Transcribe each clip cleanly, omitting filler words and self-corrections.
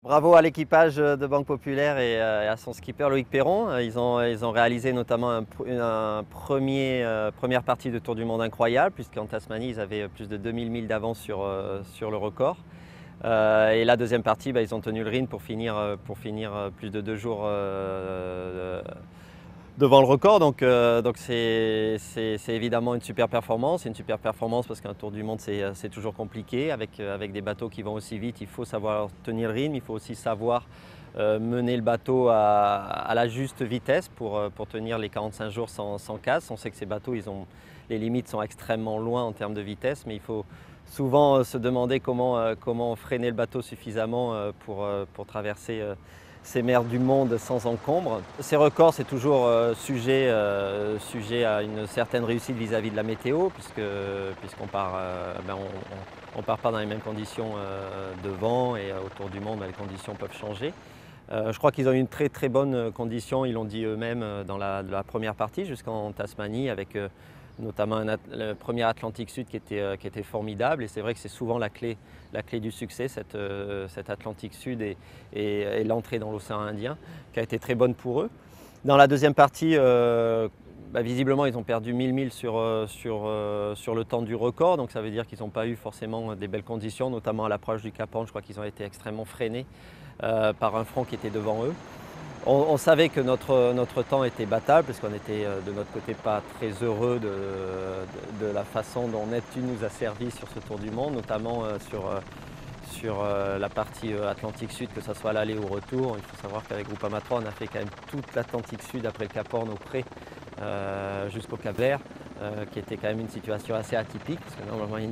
Bravo à l'équipage de Banque Populaire et à son skipper Loïc Perron. Ils ont réalisé notamment première partie de Tour du Monde incroyable, puisqu'en Tasmanie, ils avaient plus de 2000 milles d'avance sur le record. Et la deuxième partie, ils ont tenu le rythme pour finir plus de 2 jours devant le record. Donc c'est évidemment une super performance. C'est une super performance parce qu'un Tour du Monde, c'est toujours compliqué. Avec des bateaux qui vont aussi vite, il faut savoir tenir le rythme. Il faut aussi savoir mener le bateau à la juste vitesse pour tenir les 45 jours sans casse. On sait que ces bateaux, les limites sont extrêmement loin en termes de vitesse, mais il faut souvent se demander comment freiner le bateau suffisamment pour traverser ces mers du monde sans encombre. Ces records, c'est toujours sujet à une certaine réussite vis-à-vis de la météo, puisqu'on part, on part pas dans les mêmes conditions de vent, et autour du monde, les conditions peuvent changer. Je crois qu'ils ont eu une très très bonne condition, ils l'ont dit eux-mêmes dans la première partie jusqu'en Tasmanie, avec notamment le premier Atlantique Sud qui était formidable. Et c'est vrai que c'est souvent la clé du succès, cet Atlantique Sud et l'entrée dans l'océan Indien, qui a été très bonne pour eux. Dans la deuxième partie, visiblement, ils ont perdu 1000 milles sur le temps du record, donc ça veut dire qu'ils n'ont pas eu forcément des belles conditions, notamment à l'approche du Cap Horn. Je crois qu'ils ont été extrêmement freinés par un front qui était devant eux. On savait que notre temps était battable, parce qu'on était de notre côté pas très heureux de la façon dont Neptune nous a servi sur ce Tour du Monde, notamment sur la partie Atlantique Sud, que ce soit à l'aller ou au retour. Il faut savoir qu'avec Groupama 3, on a fait quand même toute l'Atlantique Sud après le Cap Horn au pré jusqu'au Cap Vert, qui était quand même une situation assez atypique, parce que normalement il y a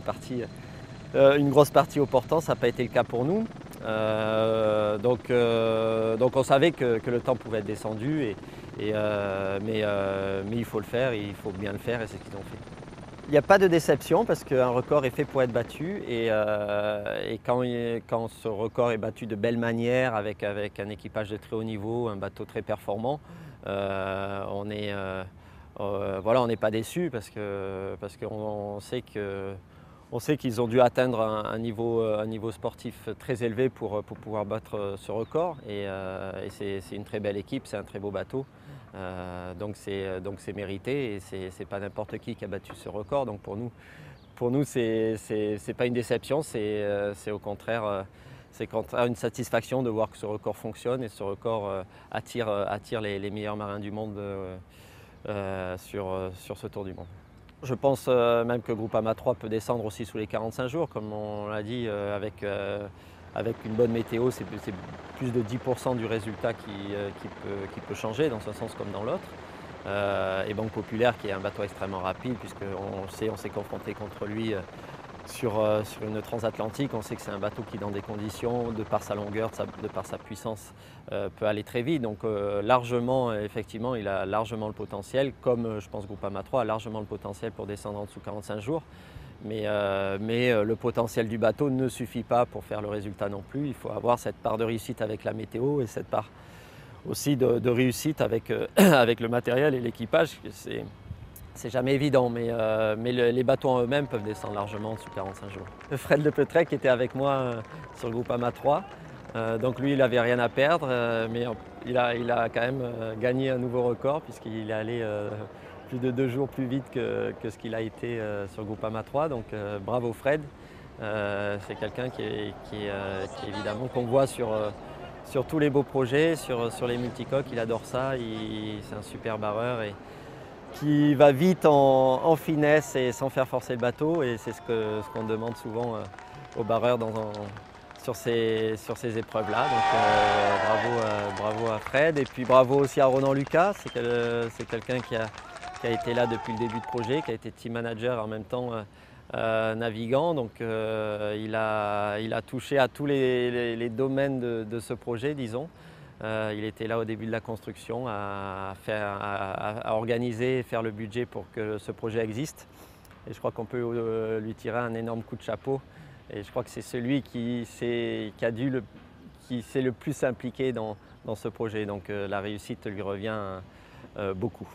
une grosse partie au portant. Ça n'a pas été le cas pour nous. Donc on savait que le temps pouvait être descendu, mais il faut le faire, et il faut bien le faire, et c'est ce qu'ils ont fait. Il n'y a pas de déception, parce qu'un record est fait pour être battu, et quand ce record est battu de belle manière, avec un équipage de très haut niveau, un bateau très performant, on n'est pas déçu, parce qu'on sait qu'ils ont dû atteindre un niveau sportif très élevé pour pouvoir battre ce record. Et c'est une très belle équipe, c'est un très beau bateau. Donc c'est mérité, et c'est pas n'importe qui a battu ce record. Donc pour nous c'est pas une déception, c'est au contraire une satisfaction de voir que ce record fonctionne, et ce record attire les meilleurs marins du monde sur ce Tour du Monde. Je pense même que Groupama 3 peut descendre aussi sous les 45 jours, comme on l'a dit, avec une bonne météo. C'est plus de 10% du résultat qui peut changer dans un sens comme dans l'autre. Et Banque Populaire, qui est un bateau extrêmement rapide, puisqu'on s'est confronté contre lui sur une transatlantique. On sait que c'est un bateau qui, dans des conditions, de par sa longueur, de par sa puissance, peut aller très vite. Donc largement, effectivement, il a largement le potentiel, comme je pense Groupama 3 a largement le potentiel pour descendre en dessous de 45 jours. Mais le potentiel du bateau ne suffit pas pour faire le résultat non plus. Il faut avoir cette part de réussite avec la météo, et cette part aussi de réussite avec le matériel et l'équipage. C'est jamais évident, mais les bateaux en eux-mêmes peuvent descendre largement en dessous de 45 jours. Fred Lepetrec était avec moi sur le Groupama 3. Donc lui, il n'avait rien à perdre, mais il a quand même gagné un nouveau record, puisqu'il est allé plus de 2 jours plus vite que ce qu'il a été sur le Groupama 3. Donc bravo Fred. C'est quelqu'un qui évidemment qu'on voit sur tous les beaux projets, sur les multicoques. Il adore ça, c'est un super barreur, et qui va vite en finesse et sans faire forcer le bateau, et c'est ce qu'on demande souvent aux barreurs sur ces épreuves-là. Donc bravo à Fred, et puis bravo aussi à Ronan Lucas. C'est quelqu'un qui a été là depuis le début de projet, qui a été team manager en même temps navigant. Donc il a touché à tous les domaines de ce projet, disons. Il était là au début de la construction, à organiser et faire le budget pour que ce projet existe. Et je crois qu'on peut lui tirer un énorme coup de chapeau. Et je crois que c'est celui qui s'est le plus impliqué dans ce projet. Donc la réussite lui revient beaucoup.